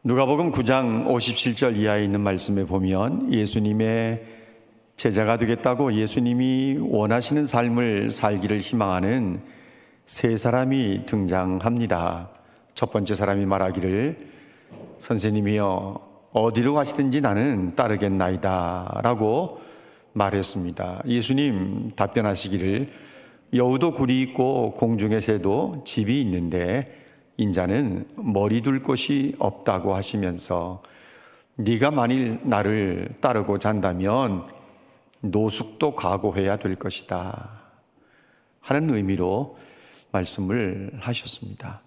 누가복음 9장 57절 이하에 있는 말씀에 보면 예수님의 제자가 되겠다고 예수님이 원하시는 삶을 살기를 희망하는 세 사람이 등장합니다. 첫 번째 사람이 말하기를 선생님이여 어디로 가시든지 나는 따르겠나이다 라고 말했습니다. 예수님 답변하시기를 여우도 굴이 있고 공중의 새도 집이 있는데 인자는 머리 둘 곳이 없다고 하시면서 네가 만일 나를 따르고자 한다면 노숙도 각오해야 될 것이다 하는 의미로 말씀을 하셨습니다.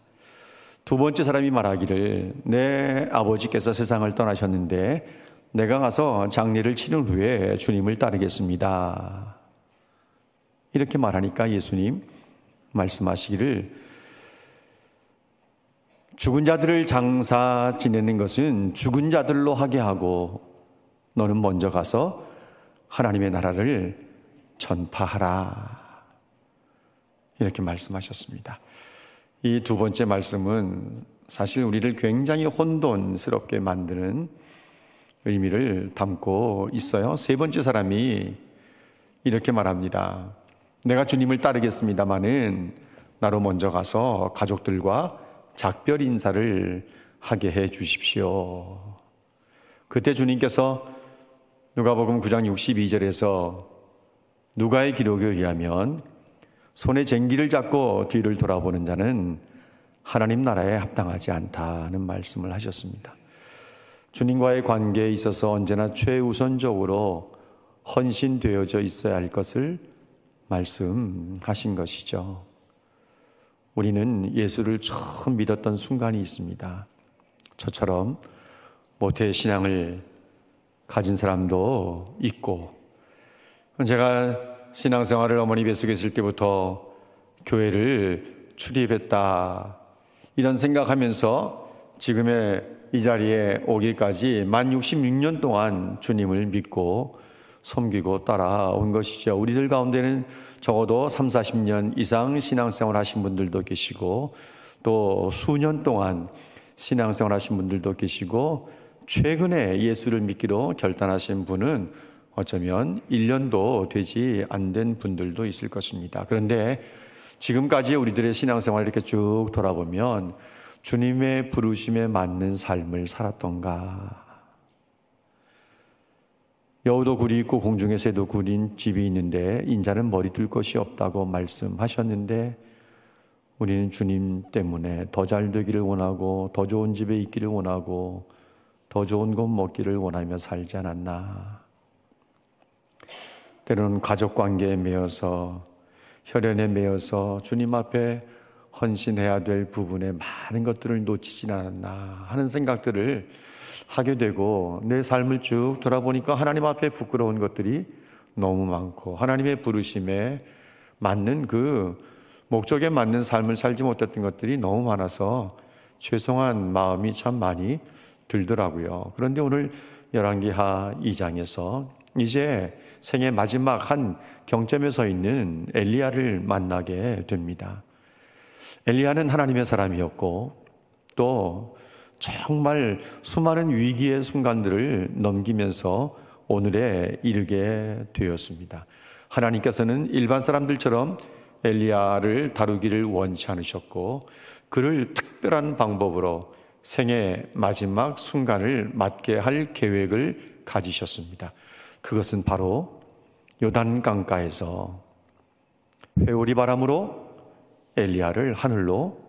두 번째 사람이 말하기를 내 아버지께서 세상을 떠나셨는데 내가 가서 장례를 치른 후에 주님을 따르겠습니다. 이렇게 말하니까 예수님 말씀하시기를 죽은 자들을 장사 지내는 것은 죽은 자들로 하게 하고 너는 먼저 가서 하나님의 나라를 전파하라. 이렇게 말씀하셨습니다. 이 두 번째 말씀은 사실 우리를 굉장히 혼돈스럽게 만드는 의미를 담고 있어요. 세 번째 사람이 이렇게 말합니다. 내가 주님을 따르겠습니다마는 나로 먼저 가서 가족들과 작별 인사를 하게 해 주십시오. 그때 주님께서 누가복음 9장 62절에서 누가의 기록에 의하면 손에 쟁기를 잡고 뒤를 돌아보는 자는 하나님 나라에 합당하지 않다는 말씀을 하셨습니다. 주님과의 관계에 있어서 언제나 최우선적으로 헌신되어져 있어야 할 것을 말씀하신 것이죠. 우리는 예수를 처음 믿었던 순간이 있습니다. 저처럼 모태 신앙을 가진 사람도 있고, 제가 신앙생활을 어머니 뱃속에 있을 때부터 교회를 출입했다 이런 생각하면서 지금의 이 자리에 오기까지 만 66년 동안 주님을 믿고 섬기고 따라온 것이죠. 우리들 가운데는 적어도 3, 40년 이상 신앙생활 하신 분들도 계시고 또 수년 동안 신앙생활 하신 분들도 계시고 최근에 예수를 믿기로 결단하신 분은 어쩌면 1년도 되지 안 된 분들도 있을 것입니다. 그런데 지금까지 우리들의 신앙생활을 이렇게 쭉 돌아보면 주님의 부르심에 맞는 삶을 살았던가? 여우도 굴이 있고 공중의 새도 굴인 집이 있는데 인자는 머리 둘 것이 없다고 말씀하셨는데 우리는 주님 때문에 더 잘 되기를 원하고 더 좋은 집에 있기를 원하고 더 좋은 것 먹기를 원하며 살지 않았나? 때로는 가족관계에 매여서 혈연에 매여서 주님 앞에 헌신해야 될 부분에 많은 것들을 놓치진 않았나 하는 생각들을 하게 되고 내 삶을 쭉 돌아보니까 하나님 앞에 부끄러운 것들이 너무 많고 하나님의 부르심에 맞는 그 목적에 맞는 삶을 살지 못했던 것들이 너무 많아서 죄송한 마음이 참 많이 들더라고요. 그런데 오늘 열왕기하 2장에서 이제 생애 마지막 한 경점에 서 있는 엘리야를 만나게 됩니다. 엘리야는 하나님의 사람이었고 또 정말 수많은 위기의 순간들을 넘기면서 오늘에 이르게 되었습니다. 하나님께서는 일반 사람들처럼 엘리야를 다루기를 원치 않으셨고 그를 특별한 방법으로 생애 마지막 순간을 맞게 할 계획을 가지셨습니다. 그것은 바로 요단강가에서 회오리 바람으로 엘리야를 하늘로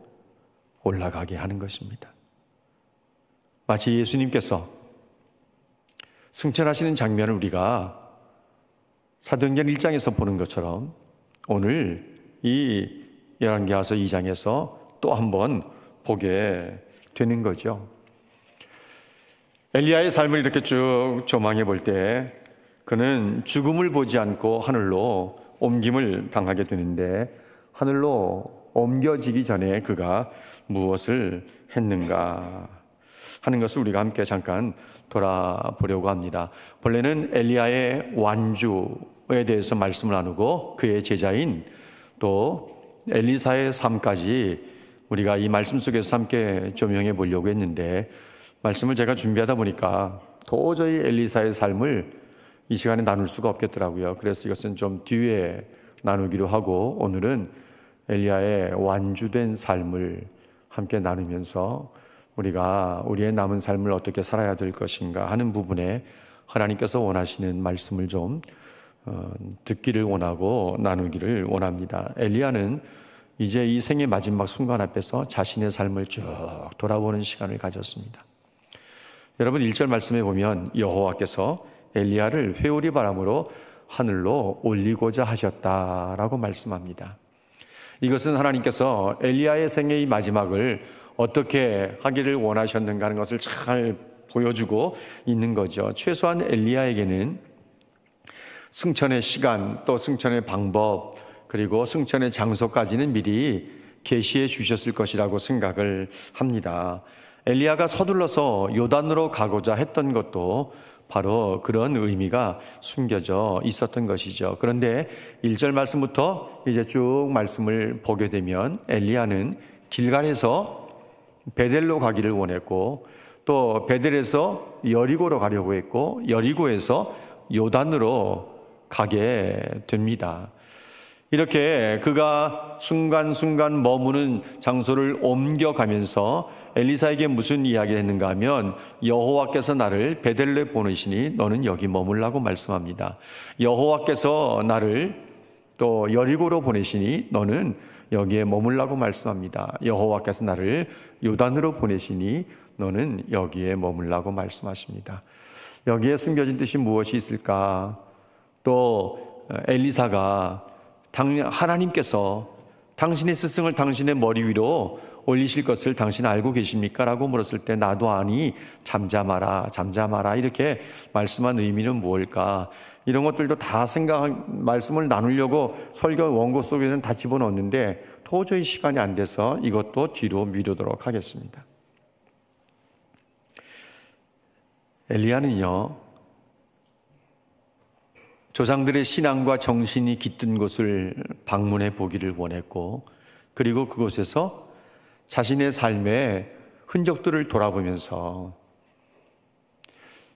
올라가게 하는 것입니다. 마치 예수님께서 승천하시는 장면을 우리가 사도행전 1장에서 보는 것처럼 오늘 이 열왕기하서 2장에서 또 한번 보게 되는 거죠. 엘리야의 삶을 이렇게 쭉 조망해 볼 때 그는 죽음을 보지 않고 하늘로 옮김을 당하게 되는데 하늘로 옮겨지기 전에 그가 무엇을 했는가 하는 것을 우리가 함께 잠깐 돌아보려고 합니다. 본래는 엘리야의 완주에 대해서 말씀을 나누고 그의 제자인 또 엘리사의 삶까지 우리가 이 말씀 속에서 함께 조명해 보려고 했는데 말씀을 제가 준비하다 보니까 도저히 엘리사의 삶을 이 시간에 나눌 수가 없겠더라고요. 그래서 이것은 좀 뒤에 나누기로 하고 오늘은 엘리야의 완주된 삶을 함께 나누면서 우리가 우리의 남은 삶을 어떻게 살아야 될 것인가 하는 부분에 하나님께서 원하시는 말씀을 좀 듣기를 원하고 나누기를 원합니다. 엘리야는 이제 이 생의 마지막 순간 앞에서 자신의 삶을 쭉 돌아보는 시간을 가졌습니다. 여러분 1절 말씀에 보면 여호와께서 엘리야를 회오리 바람으로 하늘로 올리고자 하셨다라고 말씀합니다. 이것은 하나님께서 엘리야의 생애의 마지막을 어떻게 하기를 원하셨는가 하는 것을 잘 보여주고 있는 거죠. 최소한 엘리야에게는 승천의 시간, 또 승천의 방법, 그리고 승천의 장소까지는 미리 계시해 주셨을 것이라고 생각을 합니다. 엘리야가 서둘러서 요단으로 가고자 했던 것도 바로 그런 의미가 숨겨져 있었던 것이죠. 그런데 1절 말씀부터 이제 쭉 말씀을 보게 되면 엘리야는 길갈에서 베델로 가기를 원했고 또 베델에서 여리고로 가려고 했고 여리고에서 요단으로 가게 됩니다. 이렇게 그가 순간순간 머무는 장소를 옮겨가면서 엘리사에게 무슨 이야기를 했는가 하면 여호와께서 나를 베델로에 보내시니 너는 여기 머물라고 말씀합니다. 여호와께서 나를 또 여리고로 보내시니 너는 여기에 머물라고 말씀합니다. 여호와께서 나를 요단으로 보내시니 너는 여기에 머물라고 말씀하십니다. 여기에 숨겨진 뜻이 무엇이 있을까? 또 엘리사가 하나님께서 당신의 스승을 당신의 머리 위로 올리실 것을 당신 알고 계십니까? 라고 물었을 때 나도 아니 잠잠하라 잠잠하라 이렇게 말씀한 의미는 무엇일까? 이런 것들도 다 말씀을 나누려고 설교 원고 속에는 다 집어넣었는데 도저히 시간이 안 돼서 이것도 뒤로 미루도록 하겠습니다. 엘리야는요 조상들의 신앙과 정신이 깃든 곳을 방문해 보기를 원했고 그리고 그곳에서 자신의 삶의 흔적들을 돌아보면서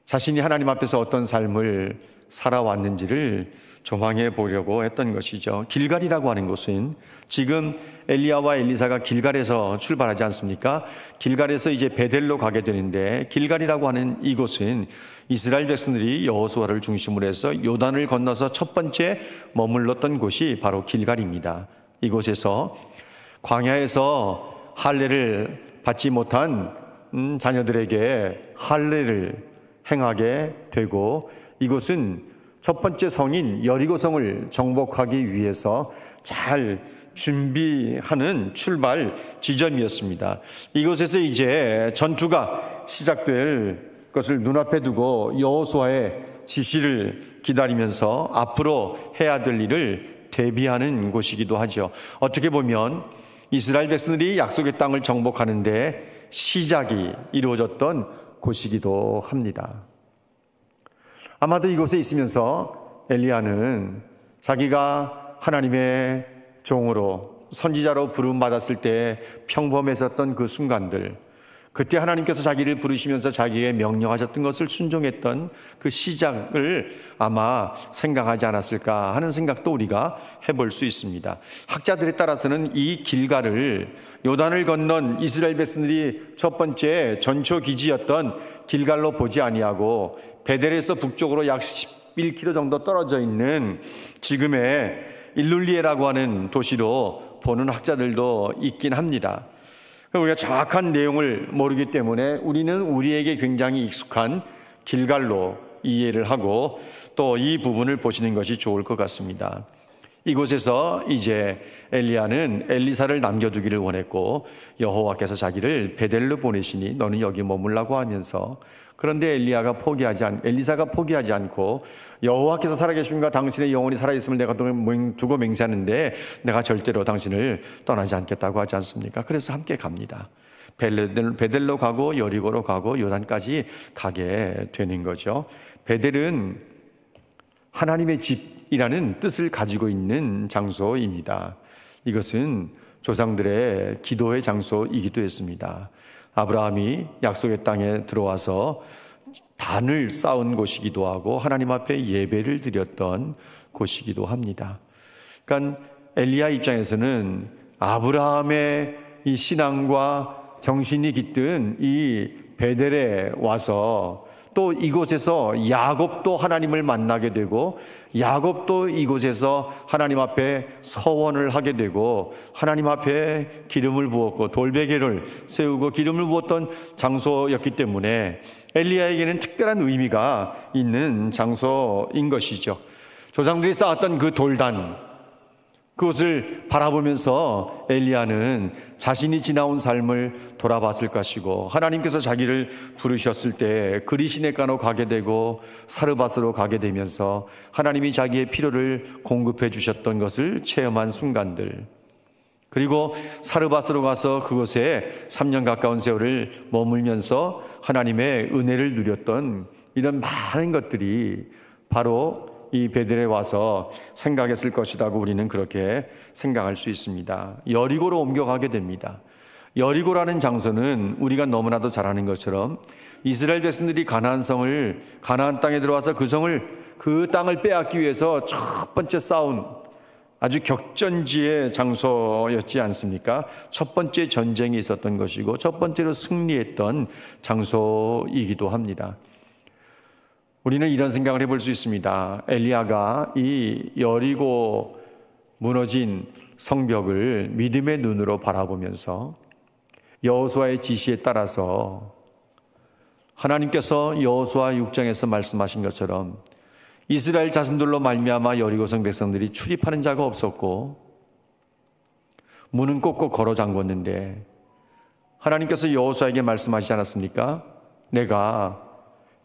자신이 하나님 앞에서 어떤 삶을 살아왔는지를 조망해 보려고 했던 것이죠. 길갈이라고 하는 곳은 지금 엘리야와 엘리사가 길갈에서 출발하지 않습니까? 길갈에서 이제 베델로 가게 되는데 길갈이라고 하는 이곳은 이스라엘 백성들이 여호수아를 중심으로 해서 요단을 건너서 첫 번째 머물렀던 곳이 바로 길갈입니다. 이곳에서 광야에서 할례를 받지 못한 자녀들에게 할례를 행하게 되고 이곳은 첫 번째 성인 여리고성을 정복하기 위해서 잘 준비하는 출발 지점이었습니다. 이곳에서 이제 전투가 시작될 것을 눈앞에 두고 여호수아의 지시를 기다리면서 앞으로 해야 될 일을 대비하는 곳이기도 하죠. 어떻게 보면 이스라엘 백성들이 약속의 땅을 정복하는데 시작이 이루어졌던 곳이기도 합니다. 아마도 이곳에 있으면서 엘리야는 자기가 하나님의 종으로 선지자로 부름받았을 때 평범했었던 그 순간들, 그때 하나님께서 자기를 부르시면서 자기에게 명령하셨던 것을 순종했던 그 시작을 아마 생각하지 않았을까 하는 생각도 우리가 해볼 수 있습니다. 학자들에 따라서는 이 길갈을 요단을 건넌 이스라엘 백성들이 첫 번째 전초 기지였던 길갈로 보지 아니하고 베델에서 북쪽으로 약 11km 정도 떨어져 있는 지금의 일룰리에라고 하는 도시로 보는 학자들도 있긴 합니다. 우리가 정확한 내용을 모르기 때문에 우리는 우리에게 굉장히 익숙한 길갈로 이해를 하고 또 이 부분을 보시는 것이 좋을 것 같습니다. 이곳에서 이제 엘리야는 엘리사를 남겨두기를 원했고 여호와께서 자기를 베델로 보내시니 너는 여기 머물라고 하면서 그런데 엘리사가 포기하지 않고 여호와께서 살아계신가 당신의 영혼이 살아있음을 내가 두고 맹세하는데 내가 절대로 당신을 떠나지 않겠다고 하지 않습니까? 그래서 함께 갑니다. 베델로 가고 여리고로 가고 요단까지 가게 되는 거죠. 베델은 하나님의 집이라는 뜻을 가지고 있는 장소입니다. 이것은 조상들의 기도의 장소이기도 했습니다. 아브라함이 약속의 땅에 들어와서 단을 쌓은 곳이기도 하고 하나님 앞에 예배를 드렸던 곳이기도 합니다. 그러니까 엘리야 입장에서는 아브라함의 이 신앙과 정신이 깃든 이 베델에 와서 또 이곳에서 야곱도 하나님을 만나게 되고 야곱도 이곳에서 하나님 앞에 서원을 하게 되고 하나님 앞에 기름을 부었고 돌베개를 세우고 기름을 부었던 장소였기 때문에 엘리야에게는 특별한 의미가 있는 장소인 것이죠. 조상들이 쌓았던 그 돌단, 그것을 바라보면서 엘리야는 자신이 지나온 삶을 돌아봤을 것이고 하나님께서 자기를 부르셨을 때 그리시네가로 가게 되고 사르밧으로 가게 되면서 하나님이 자기의 필요를 공급해 주셨던 것을 체험한 순간들, 그리고 사르밧으로 가서 그곳에 3년 가까운 세월을 머물면서 하나님의 은혜를 누렸던 이런 많은 것들이 바로 이 베델에 와서 생각했을 것이라고 우리는 그렇게 생각할 수 있습니다. 여리고로 옮겨가게 됩니다. 여리고라는 장소는 우리가 너무나도 잘 아는 것처럼 이스라엘 백성들이 가나안 땅에 들어와서 그 땅을 빼앗기 위해서 첫 번째 싸운 아주 격전지의 장소였지 않습니까? 첫 번째 전쟁이 있었던 것이고 첫 번째로 승리했던 장소이기도 합니다. 우리는 이런 생각을 해볼 수 있습니다. 엘리야가 이 여리고 무너진 성벽을 믿음의 눈으로 바라보면서 여호수아의 지시에 따라서 하나님께서 여호수아 6장에서 말씀하신 것처럼 이스라엘 자손들로 말미암아 여리고성 백성들이 출입하는 자가 없었고 문은 꼭꼭 걸어 잠궜는데 하나님께서 여호수아에게 말씀하시지 않았습니까? 내가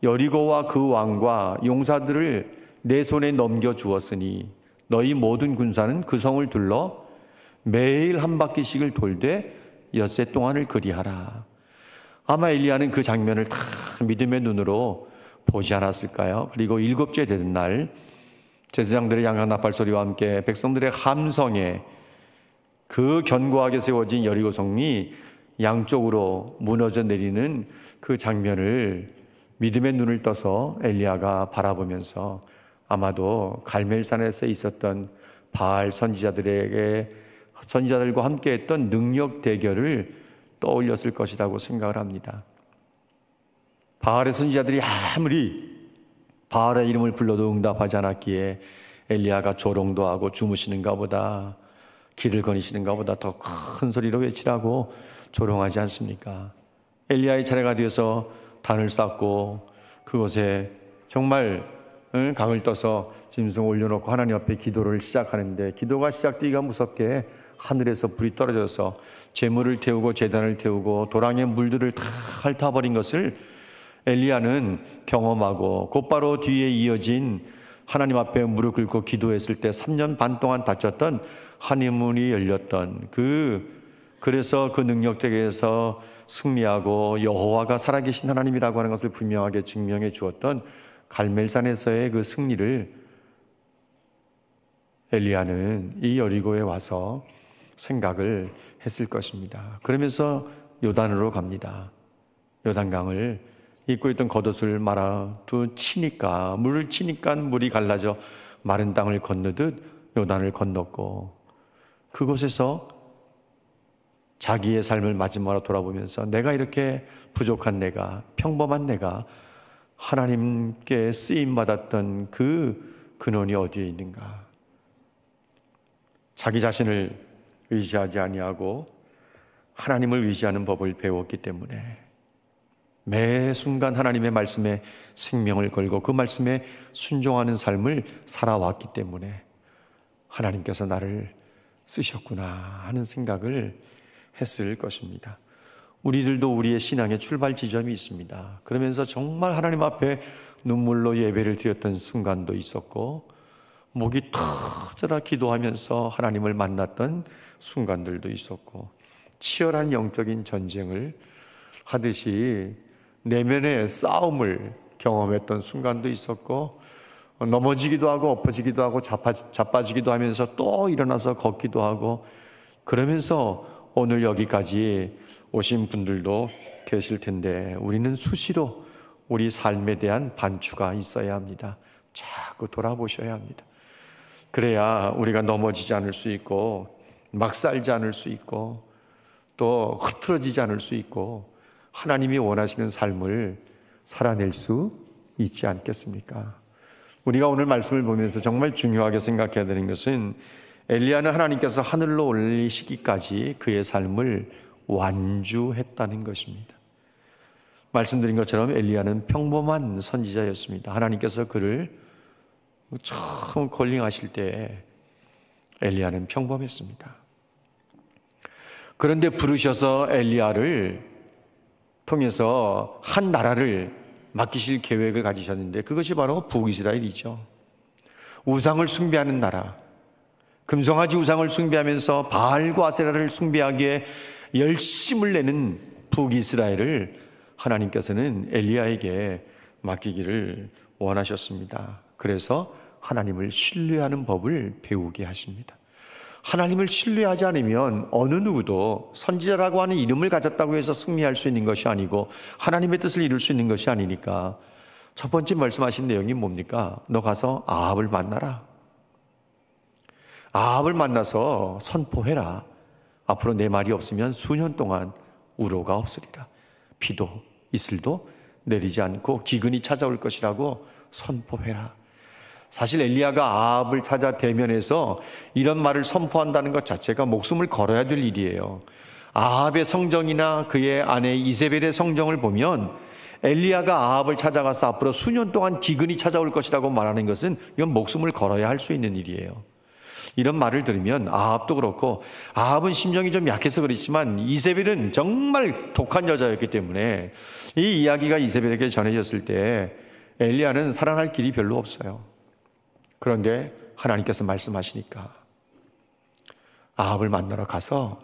여리고와 그 왕과 용사들을 내 손에 넘겨주었으니 너희 모든 군사는 그 성을 둘러 매일 한 바퀴씩을 돌되 엿새 동안을 그리하라. 아마 엘리야는 그 장면을 다 믿음의 눈으로 보지 않았을까요? 그리고 7주에 되는 날 제사장들의 양각 나팔 소리와 함께 백성들의 함성에 그 견고하게 세워진 여리고 성이 양쪽으로 무너져 내리는 그 장면을 믿음의 눈을 떠서 엘리야가 바라보면서 아마도 갈멜산에서 있었던 바알 선지자들과 함께했던 능력 대결을 떠올렸을 것이라고 생각을 합니다. 바알의 선지자들이 아무리 바알의 이름을 불러도 응답하지 않았기에 엘리야가 조롱도 하고 주무시는가 보다, 길을 거니시는가 보다 더 큰 소리로 외치라고 조롱하지 않습니까? 엘리야의 차례가 되어서 단을 쌓고 그곳에 정말 강을 떠서 짐승 올려놓고 하나님 앞에 기도를 시작하는데 기도가 시작되기가 무섭게 하늘에서 불이 떨어져서 제물을 태우고 제단을 태우고 도랑의 물들을 다 핥아버린 것을 엘리야는 경험하고 곧바로 뒤에 이어진 하나님 앞에 무릎 꿇고 기도했을 때 3년 반 동안 닫혔던 하늘문이 열렸던 그래서 그 능력대에서 승리하고 여호와가 살아계신 하나님이라고 하는 것을 분명하게 증명해 주었던 갈멜산에서의 그 승리를 엘리야는 이 여리고에 와서 생각을 했을 것입니다. 그러면서 요단으로 갑니다. 요단강을 입고 있던 겉옷을 물을 치니까 물이 갈라져 마른 땅을 건너듯 요단을 건넜고 그곳에서 자기의 삶을 마지막으로 돌아보면서 내가 이렇게 부족한 내가, 평범한 내가 하나님께 쓰임받았던 그 근원이 어디에 있는가? 자기 자신을 의지하지 아니하고 하나님을 의지하는 법을 배웠기 때문에 매 순간 하나님의 말씀에 생명을 걸고 그 말씀에 순종하는 삶을 살아왔기 때문에 하나님께서 나를 쓰셨구나 하는 생각을 했을 것입니다. 우리들도 우리의 신앙의 출발 지점이 있습니다. 그러면서 정말 하나님 앞에 눈물로 예배를 드렸던 순간도 있었고 목이 터져라 기도하면서 하나님을 만났던 순간들도 있었고 치열한 영적인 전쟁을 하듯이 내면의 싸움을 경험했던 순간도 있었고 넘어지기도 하고 엎어지기도 하고 자빠지기도 하면서 또 일어나서 걷기도 하고 그러면서 오늘 여기까지 오신 분들도 계실 텐데 우리는 수시로 우리 삶에 대한 반추가 있어야 합니다. 자꾸 돌아보셔야 합니다. 그래야 우리가 넘어지지 않을 수 있고 막 살지 않을 수 있고 또 흐트러지지 않을 수 있고 하나님이 원하시는 삶을 살아낼 수 있지 않겠습니까? 우리가 오늘 말씀을 보면서 정말 중요하게 생각해야 되는 것은 엘리야는 하나님께서 하늘로 올리시기까지 그의 삶을 완주했다는 것입니다. 말씀드린 것처럼 엘리야는 평범한 선지자였습니다. 하나님께서 그를 처음 콜링하실 때 엘리야는 평범했습니다. 그런데 부르셔서 엘리야를 통해서 한 나라를 맡기실 계획을 가지셨는데 그것이 바로 북이스라엘이죠. 우상을 숭배하는 나라, 금송아지 우상을 숭배하면서 바알과 아세라를 숭배하기에 열심을 내는 북이스라엘을 하나님께서는 엘리야에게 맡기기를 원하셨습니다. 그래서 하나님을 신뢰하는 법을 배우게 하십니다. 하나님을 신뢰하지 않으면 어느 누구도 선지자라고 하는 이름을 가졌다고 해서 승리할 수 있는 것이 아니고 하나님의 뜻을 이룰 수 있는 것이 아니니까 첫 번째 말씀하신 내용이 뭡니까? 너 가서 아합을 만나라. 아합을 만나서 선포해라. 앞으로 내 말이 없으면 수년 동안 우로가 없으리라. 비도 이슬도 내리지 않고 기근이 찾아올 것이라고 선포해라. 사실 엘리야가 아합을 찾아 대면해서 이런 말을 선포한다는 것 자체가 목숨을 걸어야 될 일이에요. 아합의 성정이나 그의 아내 이세벨의 성정을 보면 엘리야가 아합을 찾아가서 앞으로 수년 동안 기근이 찾아올 것이라고 말하는 것은 이건 목숨을 걸어야 할 수 있는 일이에요. 이런 말을 들으면 아합도 그렇고 아합은 심정이 좀 약해서 그렇지만 이세벨은 정말 독한 여자였기 때문에 이 이야기가 이세벨에게 전해졌을 때 엘리야는 살아날 길이 별로 없어요. 그런데 하나님께서 말씀하시니까 아합을 만나러 가서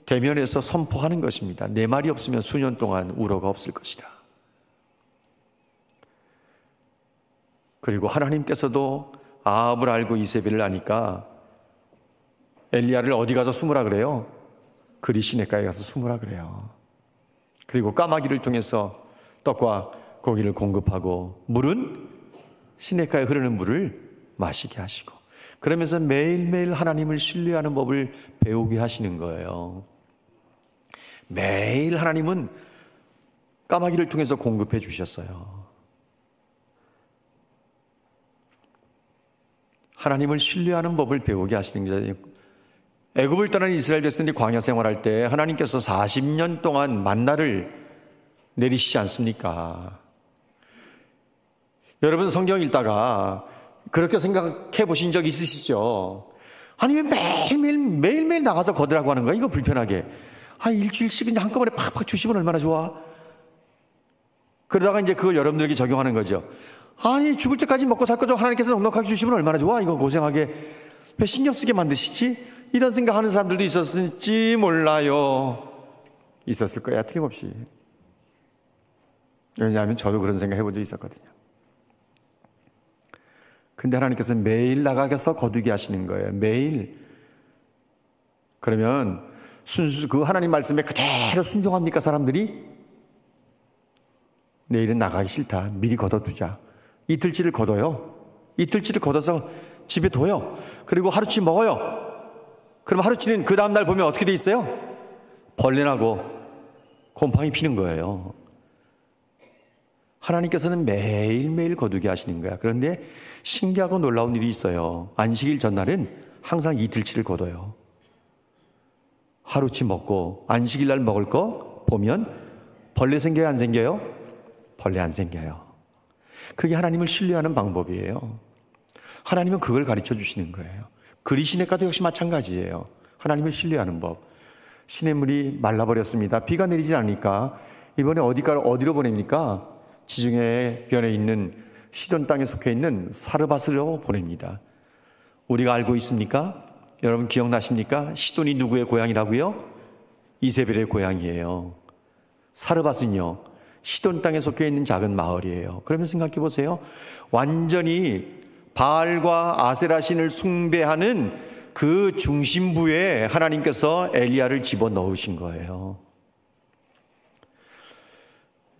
대면에서 선포하는 것입니다. 내 말이 없으면 수년 동안 우로가 없을 것이다. 그리고 하나님께서도 아합을 알고 이세벨을 아니까 엘리야를 어디 가서 숨으라 그래요? 그리 시냇가에 가서 숨으라 그래요. 그리고 까마귀를 통해서 떡과 고기를 공급하고 물은 시냇가에 흐르는 물을 마시게 하시고 그러면서 매일매일 하나님을 신뢰하는 법을 배우게 하시는 거예요. 매일 하나님은 까마귀를 통해서 공급해 주셨어요. 하나님을 신뢰하는 법을 배우게 하시는 거예요. 애굽을 떠난 이스라엘 백성들이 광야 생활할 때 하나님께서 40년 동안 만나를 내리시지 않습니까? 여러분 성경 읽다가 그렇게 생각해 보신 적 있으시죠? 아니 왜 매일매일 나가서 거두라고 하는 거야? 이거 불편하게. 일주일씩 그냥 한꺼번에 팍팍 주시면 얼마나 좋아? 그러다가 이제 그걸 여러분들에게 적용하는 거죠. 아니 죽을 때까지 먹고 살 거죠. 하나님께서 넉넉하게 주시면 얼마나 좋아? 이거 고생하게 왜 신경 쓰게 만드시지? 이런 생각하는 사람들도 있었을지 몰라요. 있었을 거야 틀림없이. 왜냐하면 저도 그런 생각 해본 적이 있었거든요. 근데 하나님께서 매일 나가서 거두게 하시는 거예요. 매일. 그러면 그 하나님 말씀에 그대로 순종합니까 사람들이? 내일은 나가기 싫다. 미리 걷어두자. 이틀치를 걷어요. 이틀치를 걷어서 집에 둬요. 그리고 하루치 먹어요. 그럼 하루치는 그 다음날 보면 어떻게 돼 있어요? 벌레나고 곰팡이 피는 거예요. 하나님께서는 매일매일 거두게 하시는 거야. 그런데 신기하고 놀라운 일이 있어요. 안식일 전날은 항상 이틀치를 거둬요. 하루치 먹고 안식일 날 먹을 거 보면 벌레 생겨요? 안 생겨요? 벌레 안 생겨요. 그게 하나님을 신뢰하는 방법이에요. 하나님은 그걸 가르쳐 주시는 거예요. 그리 시냇가도 역시 마찬가지예요. 하나님을 신뢰하는 법. 시냇물이 말라버렸습니다. 비가 내리지 않으니까 이번에 어디로 보냅니까? 지중해 변에 있는 시돈 땅에 속해 있는 사르밧으로 보냅니다. 우리가 알고 있습니까? 여러분 기억나십니까? 시돈이 누구의 고향이라고요? 이세벨의 고향이에요. 사르밧은요 시돈 땅에 속해 있는 작은 마을이에요. 그러면 생각해 보세요. 완전히 바알과 아세라 신을 숭배하는 그 중심부에 하나님께서 엘리야를 집어넣으신 거예요.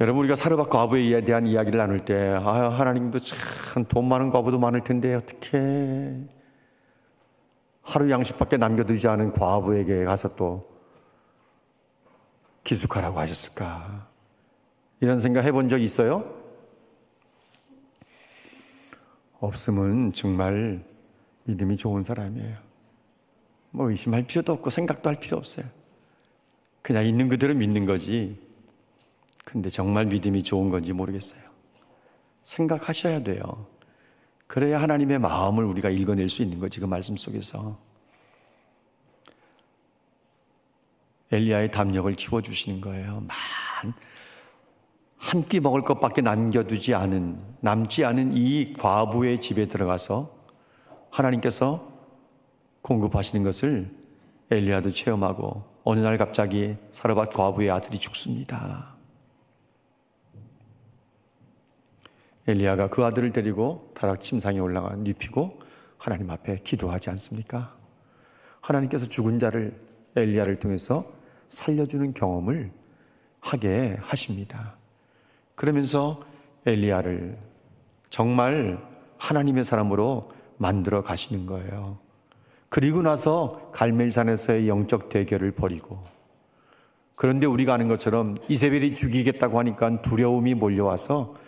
여러분, 우리가 사르밧 과부에 대한 이야기를 나눌 때 하나님도 참 돈 많은 과부도 많을 텐데 어떻게 하루 양식밖에 남겨두지 않은 과부에게 가서 또 기숙하라고 하셨을까? 이런 생각 해본 적 있어요? 없으면 정말 믿음이 좋은 사람이에요. 뭐 의심할 필요도 없고 생각도 할 필요 없어요. 그냥 있는 그대로 믿는 거지. 근데 정말 믿음이 좋은 건지 모르겠어요. 생각하셔야 돼요. 그래야 하나님의 마음을 우리가 읽어낼 수 있는 거지, 그 말씀 속에서. 엘리야의 담력을 키워주시는 거예요. 한 끼 먹을 것밖에 남지 않은 이 과부의 집에 들어가서 하나님께서 공급하시는 것을 엘리야도 체험하고, 어느 날 갑자기 사르밧 과부의 아들이 죽습니다. 엘리야가 그 아들을 데리고 다락 침상에 올라가 눕히고 하나님 앞에 기도하지 않습니까? 하나님께서 죽은 자를 엘리야를 통해서 살려주는 경험을 하게 하십니다. 그러면서 엘리야를 정말 하나님의 사람으로 만들어 가시는 거예요. 그리고 나서 갈멜산에서의 영적 대결을 벌이고, 그런데 우리가 아는 것처럼 이세벨이 죽이겠다고 하니까 두려움이 몰려와서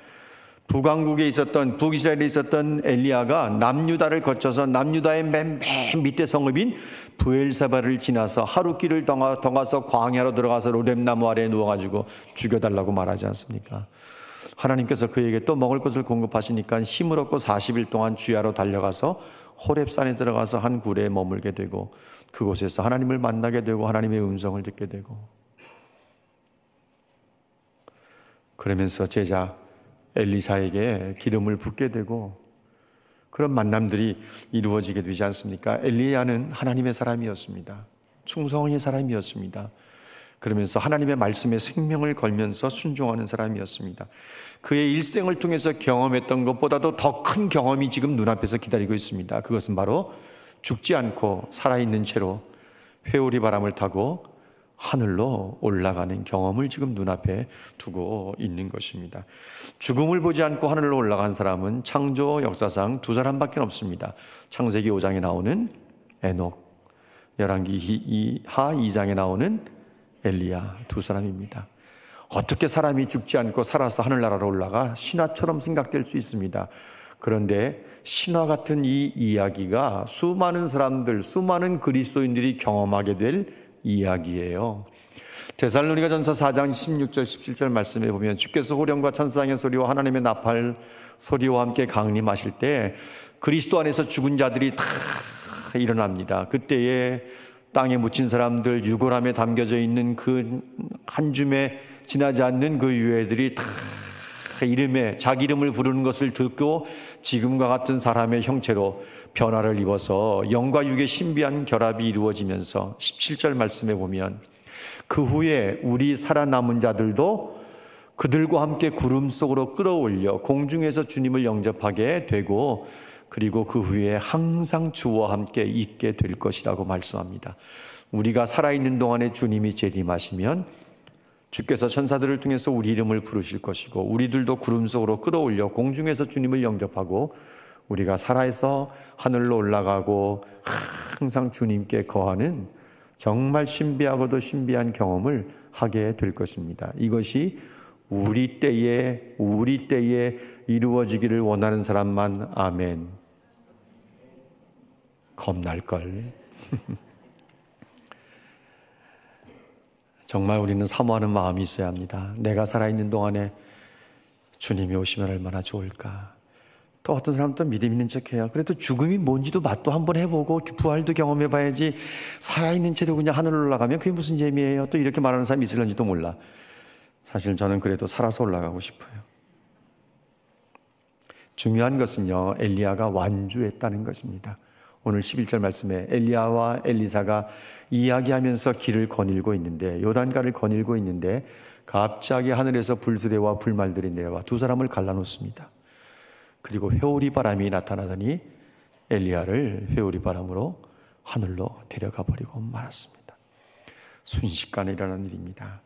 북이스라엘에 있었던 엘리야가 남유다를 거쳐서 남유다의 맨 밑에 성읍인 브엘사바를 지나서 하루길을 더 가서 광야로 들어가서 로뎀나무 아래에 누워가지고 죽여달라고 말하지 않습니까? 하나님께서 그에게 또 먹을 것을 공급하시니까 힘을 얻고 40일 동안 주야로 달려가서 호렙산에 들어가서 한 굴에 머물게 되고, 그곳에서 하나님을 만나게 되고 하나님의 음성을 듣게 되고, 그러면서 제자 엘리사에게 기름을 붓게 되고, 그런 만남들이 이루어지게 되지 않습니까? 엘리야는 하나님의 사람이었습니다. 충성의 사람이었습니다. 그러면서 하나님의 말씀에 생명을 걸면서 순종하는 사람이었습니다. 그의 일생을 통해서 경험했던 것보다도 더 큰 경험이 지금 눈앞에서 기다리고 있습니다. 그것은 바로 죽지 않고 살아있는 채로 회오리 바람을 타고 하늘로 올라가는 경험을 지금 눈앞에 두고 있는 것입니다. 죽음을 보지 않고 하늘로 올라간 사람은 창조 역사상 두 사람밖에 없습니다. 창세기 5장에 나오는 에녹, 열왕기 하 2장에 나오는 엘리야, 두 사람입니다. 어떻게 사람이 죽지 않고 살아서 하늘나라로 올라가? 신화처럼 생각될 수 있습니다. 그런데 신화 같은 이 이야기가 수많은 사람들, 수많은 그리스도인들이 경험하게 될 이야기예요. 데살로니가전서 4장 16절 17절 말씀에 보면, 주께서 호령과 천사장의 소리와 하나님의 나팔 소리와 함께 강림하실 때 그리스도 안에서 죽은 자들이 다 일어납니다. 그때에 땅에 묻힌 사람들, 유골함에 담겨져 있는 그 한 줌에 지나지 않는 그 유해들이 다 이름에 자기 이름을 부르는 것을 듣고 지금과 같은 사람의 형체로 변화를 입어서 영과 육의 신비한 결합이 이루어지면서 17절 말씀에 보면, 그 후에 우리 살아남은 자들도 그들과 함께 구름 속으로 끌어올려 공중에서 주님을 영접하게 되고, 그리고 그 후에 항상 주와 함께 있게 될 것이라고 말씀합니다. 우리가 살아있는 동안에 주님이 재림하시면 주께서 천사들을 통해서 우리 이름을 부르실 것이고, 우리들도 구름 속으로 끌어올려 공중에서 주님을 영접하고 우리가 살아서 하늘로 올라가고 항상 주님께 거하는 정말 신비하고도 신비한 경험을 하게 될 것입니다. 이것이 우리 때에 이루어지기를 원하는 사람만 아멘. 겁날걸. 정말 우리는 사모하는 마음이 있어야 합니다. 내가 살아있는 동안에 주님이 오시면 얼마나 좋을까. 또 어떤 사람은 또 믿음 있는 척해요. 그래도 죽음이 뭔지도 맛도 한번 해보고 부활도 경험해봐야지, 살아있는 채로 그냥 하늘로 올라가면 그게 무슨 재미예요? 또 이렇게 말하는 사람이 있을런지도 몰라. 사실 저는 그래도 살아서 올라가고 싶어요. 중요한 것은요, 엘리야가 완주했다는 것입니다. 오늘 11절 말씀에 엘리야와 엘리사가 이야기하면서 길을 거닐고 있는데, 요단가를 거닐고 있는데 갑자기 하늘에서 불수레와 불말들이 내려와 두 사람을 갈라놓습니다. 그리고 회오리 바람이 나타나더니 엘리야를 회오리 바람으로 하늘로 데려가 버리고 말았습니다. 순식간에 일어난 일입니다.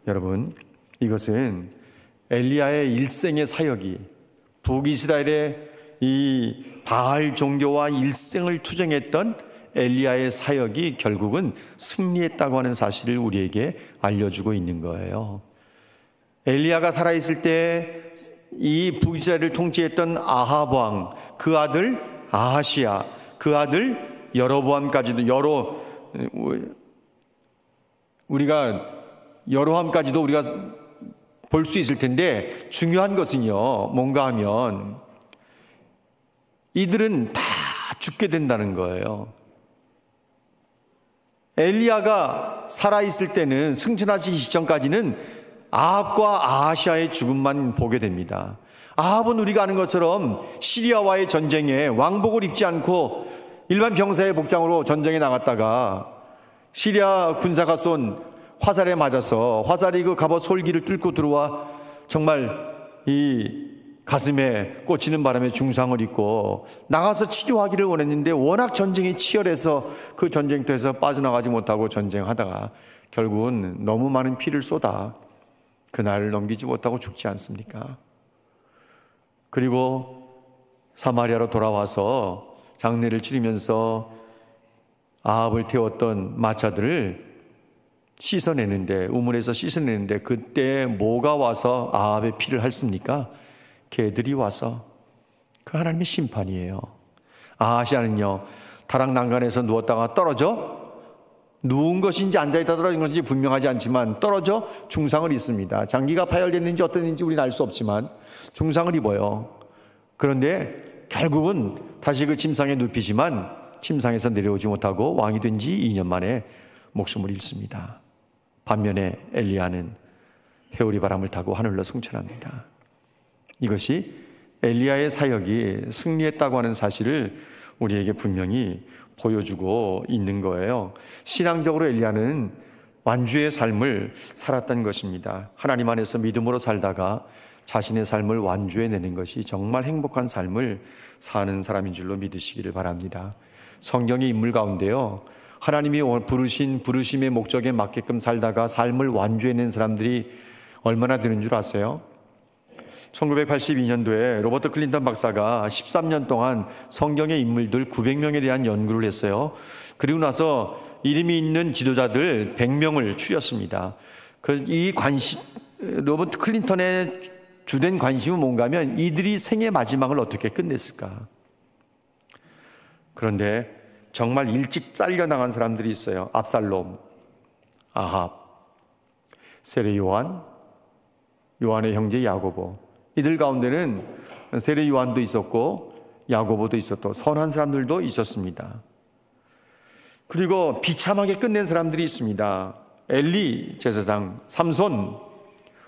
여러분, 이것은 엘리야의 일생의 사역이 북이스라엘의 이 바알 종교와 일생을 투쟁했던 엘리야의 사역이 결국은 승리했다고 하는 사실을 우리에게 알려주고 있는 거예요. 엘리야가 살아있을 때 이 북이스라엘을 통치했던 아합 왕, 그 아들 아하시야, 그 아들 여로보암까지도 여로함까지도 우리가 볼 수 있을 텐데, 중요한 것은요, 뭔가 하면 이들은 다 죽게 된다는 거예요. 엘리야가 살아있을 때는, 승천하시기 직전까지는 아합과 아하시아의 죽음만 보게 됩니다. 아합은 우리가 아는 것처럼 시리아와의 전쟁에 왕복을 입지 않고 일반 병사의 복장으로 전쟁에 나갔다가 시리아 군사가 쏜 화살에 맞아서 화살이 그 갑옷 솔기를 뚫고 들어와 정말 이 가슴에 꽂히는 바람에 중상을 입고 나가서 치료하기를 원했는데, 워낙 전쟁이 치열해서 그 전쟁터에서 빠져나가지 못하고 전쟁하다가 결국은 너무 많은 피를 쏟아 그날을 넘기지 못하고 죽지 않습니까? 그리고 사마리아로 돌아와서 장례를 치르면서 아합을 태웠던 마차들을 씻어내는데, 우물에서 씻어내는데, 그때 뭐가 와서 아합의 피를 핥습니까? 개들이 와서. 그 하나님의 심판이에요. 아하시아는요, 다락 난간에서 누웠다가 떨어져, 누운 것인지 앉아있다 떨어진 것인지 분명하지 않지만 떨어져 중상을 입습니다. 장기가 파열됐는지 어땠는지 우리는 알 수 없지만 중상을 입어요. 그런데 결국은 다시 그 침상에 눕히지만 침상에서 내려오지 못하고 왕이 된 지 2년 만에 목숨을 잃습니다. 반면에 엘리야는 회오리 바람을 타고 하늘로 승천합니다. 이것이 엘리야의 사역이 승리했다고 하는 사실을 우리에게 분명히 보여주고 있는 거예요. 신앙적으로 엘리야는 완주의 삶을 살았던 것입니다. 하나님 안에서 믿음으로 살다가 자신의 삶을 완주해내는 것이 정말 행복한 삶을 사는 사람인 줄로 믿으시기를 바랍니다. 성경의 인물 가운데요, 하나님이 부르신 부르심의 목적에 맞게끔 살다가 삶을 완주해낸 사람들이 얼마나 되는 줄 아세요? 1982년도에 로버트 클린턴 박사가 13년 동안 성경의 인물들 900명에 대한 연구를 했어요. 그리고 나서 이름이 있는 지도자들 100명을 추렸습니다. 로버트 클린턴의 주된 관심은 뭔가 하면 이들이 생의 마지막을 어떻게 끝냈을까. 그런데 정말 일찍 잘려나간 사람들이 있어요. 압살롬, 아합, 세례 요한, 요한의 형제 야고보. 이들 가운데는 세례 요한도 있었고 야고보도 있었고 선한 사람들도 있었습니다. 그리고 비참하게 끝낸 사람들이 있습니다. 엘리 제사장, 삼손,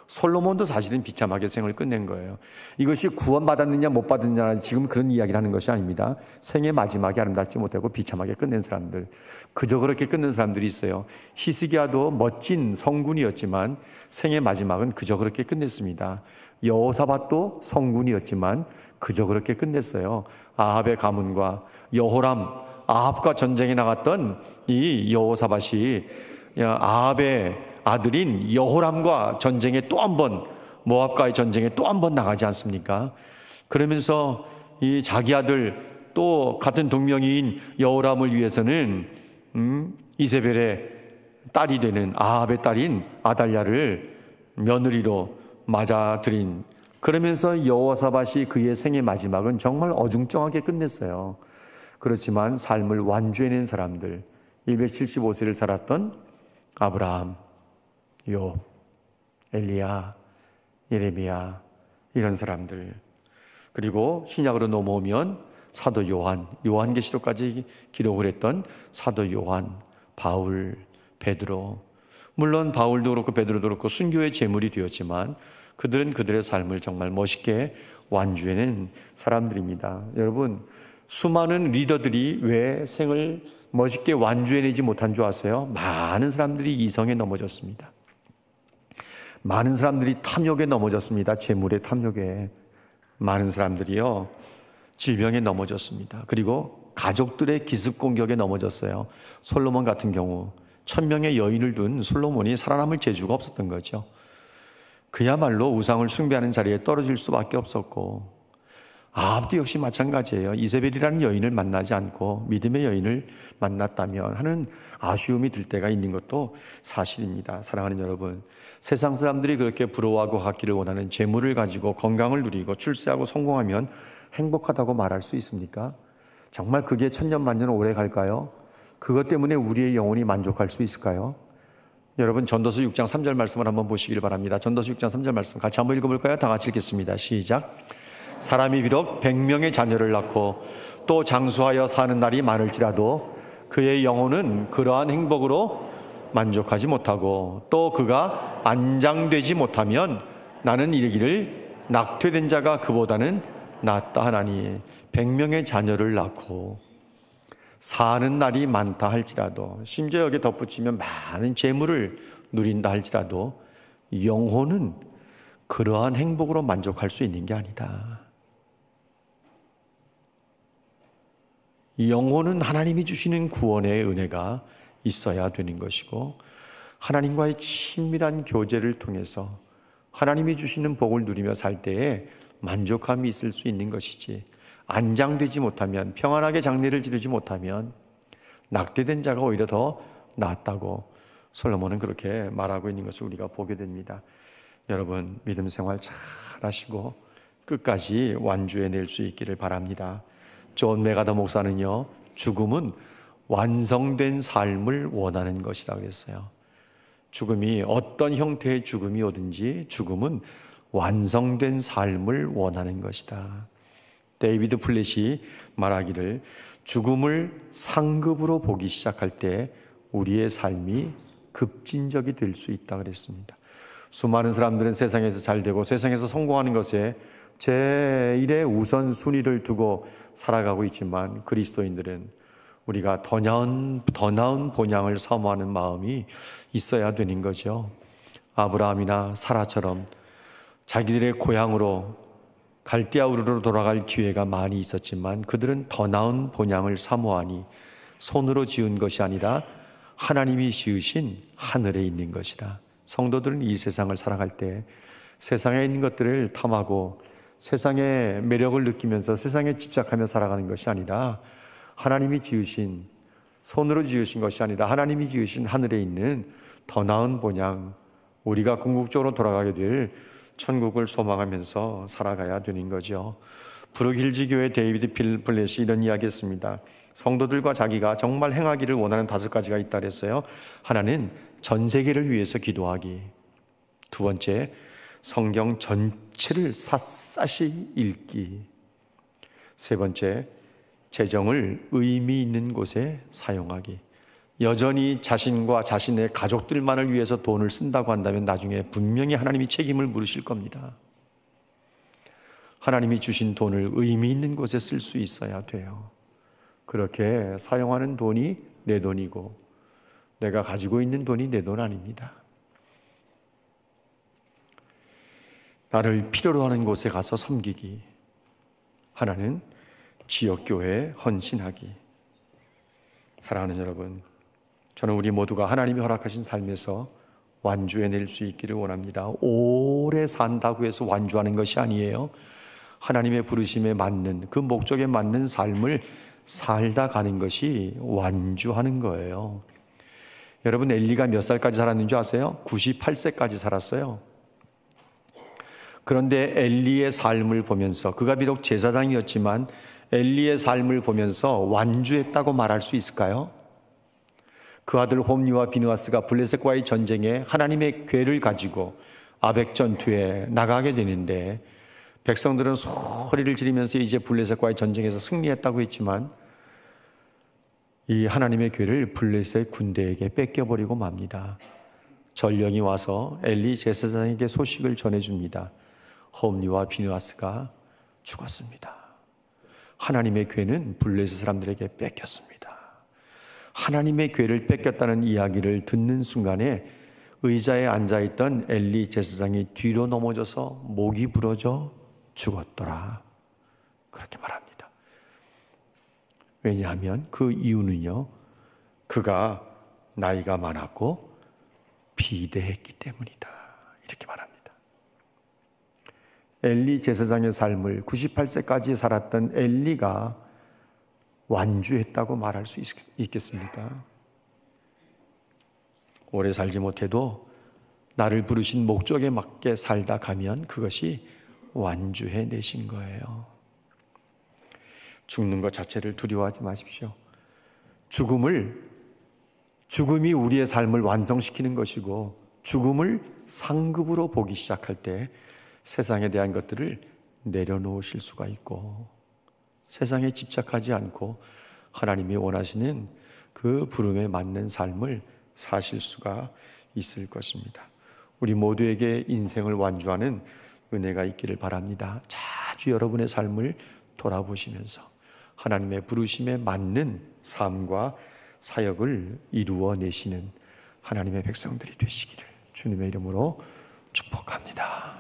솔로몬도 사실은 비참하게 생을 끝낸 거예요. 이것이 구원받았느냐 못 받았느냐 지금 그런 이야기를 하는 것이 아닙니다. 생의 마지막에 아름답지 못하고 비참하게 끝낸 사람들, 그저 그렇게 끝낸 사람들이 있어요. 히스기야도 멋진 성군이었지만 생의 마지막은 그저 그렇게 끝냈습니다. 여호사밧도 성군이었지만 그저 그렇게 끝냈어요. 아합의 가문과 여호람, 아합과 전쟁에 나갔던 이 여호사밧이 아합의 아들인 여호람과 전쟁에 또 한 번, 모압과의 전쟁에 또 한 번 나가지 않습니까? 그러면서 이 자기 아들 또 같은 동명이인 여호람을 위해서는 이세벨의 딸이 되는 아합의 딸인 아달랴를 며느리로 맞아들인, 그러면서 여호사밧이 그의 생의 마지막은 정말 어중쩡하게 끝냈어요. 그렇지만 삶을 완주해낸 사람들, 275세를 살았던 아브라함, 욥, 엘리야, 예레미야, 이런 사람들, 그리고 신약으로 넘어오면 사도 요한, 요한계시록까지 기록을 했던 사도 요한, 바울, 베드로. 물론 바울도 그렇고 베드로도 그렇고 순교의 제물이 되었지만 그들은 그들의 삶을 정말 멋있게 완주해낸 사람들입니다. 여러분, 수많은 리더들이 왜 생을 멋있게 완주해내지 못한 줄 아세요? 많은 사람들이 이성에 넘어졌습니다. 많은 사람들이 탐욕에 넘어졌습니다. 재물의 탐욕에. 많은 사람들이요, 질병에 넘어졌습니다. 그리고 가족들의 기습 공격에 넘어졌어요. 솔로몬 같은 경우 1000명의 여인을 둔 솔로몬이 살아남을 재주가 없었던 거죠. 그야말로 우상을 숭배하는 자리에 떨어질 수밖에 없었고, 아합도 역시 마찬가지예요. 이세벨이라는 여인을 만나지 않고 믿음의 여인을 만났다면 하는 아쉬움이 들 때가 있는 것도 사실입니다. 사랑하는 여러분, 세상 사람들이 그렇게 부러워하고 갖기를 원하는 재물을 가지고 건강을 누리고 출세하고 성공하면 행복하다고 말할 수 있습니까? 정말 그게 천년만년 오래 갈까요? 그것 때문에 우리의 영혼이 만족할 수 있을까요? 여러분, 전도서 6장 3절 말씀을 한번 보시길 바랍니다. 전도서 6장 3절 말씀 같이 한번 읽어볼까요? 다 같이 읽겠습니다. 시작. 사람이 비록 100명의 자녀를 낳고 또 장수하여 사는 날이 많을지라도 그의 영혼은 그러한 행복으로 만족하지 못하고 또 그가 안장되지 못하면 나는 이르기를 낙퇴된 자가 그보다는 낫다 하나니. 100명의 자녀를 낳고 사는 날이 많다 할지라도, 심지어 여기에 덧붙이면 많은 재물을 누린다 할지라도 영혼은 그러한 행복으로 만족할 수 있는 게 아니다. 영혼은 하나님이 주시는 구원의 은혜가 있어야 되는 것이고, 하나님과의 친밀한 교제를 통해서 하나님이 주시는 복을 누리며 살 때에 만족함이 있을 수 있는 것이지, 안장되지 못하면, 평안하게 장례를 지르지 못하면 낙태된 자가 오히려 더 낫다고 솔로몬은 그렇게 말하고 있는 것을 우리가 보게 됩니다. 여러분, 믿음 생활 잘 하시고 끝까지 완주해낼 수 있기를 바랍니다. 존 메가더 목사는요, 죽음은 완성된 삶을 원하는 것이다 그랬어요. 죽음이 어떤 형태의 죽음이 오든지 죽음은 완성된 삶을 원하는 것이다. 데이비드 플랫이 말하기를 죽음을 상급으로 보기 시작할 때 우리의 삶이 급진적이 될 수 있다 그랬습니다. 수많은 사람들은 세상에서 잘되고 세상에서 성공하는 것에 제1의 우선순위를 두고 살아가고 있지만, 그리스도인들은 우리가 더 나은 본향을 사모하는 마음이 있어야 되는 거죠. 아브라함이나 사라처럼 자기들의 고향으로 갈대아 우르로 돌아갈 기회가 많이 있었지만 그들은 더 나은 본향을 사모하니 손으로 지은 것이 아니라 하나님이 지으신 하늘에 있는 것이다. 성도들은 이 세상을 살아갈 때 세상에 있는 것들을 탐하고 세상의 매력을 느끼면서 세상에 집착하며 살아가는 것이 아니라, 하나님이 지으신, 손으로 지으신 것이 아니라 하나님이 지으신 하늘에 있는 더 나은 본향, 우리가 궁극적으로 돌아가게 될 천국을 소망하면서 살아가야 되는 거죠. 브룩힐즈 교회 데이비드 플랫이 이런 이야기했습니다. 성도들과 자기가 정말 행하기를 원하는 5가지가 있다 그랬어요. 하나는 전 세계를 위해서 기도하기. 두 번째, 성경 전체를 샅샅이 읽기. 세 번째, 재정을 의미 있는 곳에 사용하기. 여전히 자신과 자신의 가족들만을 위해서 돈을 쓴다고 한다면 나중에 분명히 하나님이 책임을 물으실 겁니다. 하나님이 주신 돈을 의미 있는 곳에 쓸 수 있어야 돼요. 그렇게 사용하는 돈이 내 돈이고 내가 가지고 있는 돈이 내 돈 아닙니다. 나를 필요로 하는 곳에 가서 섬기기. 하나는 지역교회에 헌신하기. 사랑하는 여러분, 저는 우리 모두가 하나님이 허락하신 삶에서 완주해낼 수 있기를 원합니다. 오래 산다고 해서 완주하는 것이 아니에요. 하나님의 부르심에 맞는, 그 목적에 맞는 삶을 살다 가는 것이 완주하는 거예요. 여러분, 엘리가 몇 살까지 살았는 줄 아세요? 98세까지 살았어요. 그런데 엘리의 삶을 보면서, 그가 비록 제사장이었지만 엘리의 삶을 보면서 완주했다고 말할 수 있을까요? 그 아들 홈리와 비느하스가 블레셋과의 전쟁에 하나님의 궤를 가지고 아벡 전투에 나가게 되는데, 백성들은 소리를 지르면서 이제 블레셋과의 전쟁에서 승리했다고 했지만 이 하나님의 궤를 블레셋 군대에게 뺏겨버리고 맙니다. 전령이 와서 엘리 제사장에게 소식을 전해줍니다. 홈리와 비느하스가 죽었습니다. 하나님의 궤는 블레셋 사람들에게 뺏겼습니다. 하나님의 궤를 뺏겼다는 이야기를 듣는 순간에 의자에 앉아있던 엘리 제사장이 뒤로 넘어져서 목이 부러져 죽었더라. 그렇게 말합니다. 왜냐하면 그 이유는요, 그가 나이가 많았고 비대했기 때문이다. 이렇게 말합니다. 엘리 제사장의 삶을 98세까지 살았던 엘리가 완주했다고 말할 수 있겠습니까? 오래 살지 못해도 나를 부르신 목적에 맞게 살다 가면 그것이 완주해 내신 거예요. 죽는 것 자체를 두려워하지 마십시오. 죽음이 우리의 삶을 완성시키는 것이고, 죽음을 상급으로 보기 시작할 때 세상에 대한 것들을 내려놓으실 수가 있고, 세상에 집착하지 않고 하나님이 원하시는 그 부름에 맞는 삶을 사실 수가 있을 것입니다. 우리 모두에게 인생을 완주하는 은혜가 있기를 바랍니다. 자주 여러분의 삶을 돌아보시면서 하나님의 부르심에 맞는 삶과 사역을 이루어내시는 하나님의 백성들이 되시기를 주님의 이름으로 축복합니다.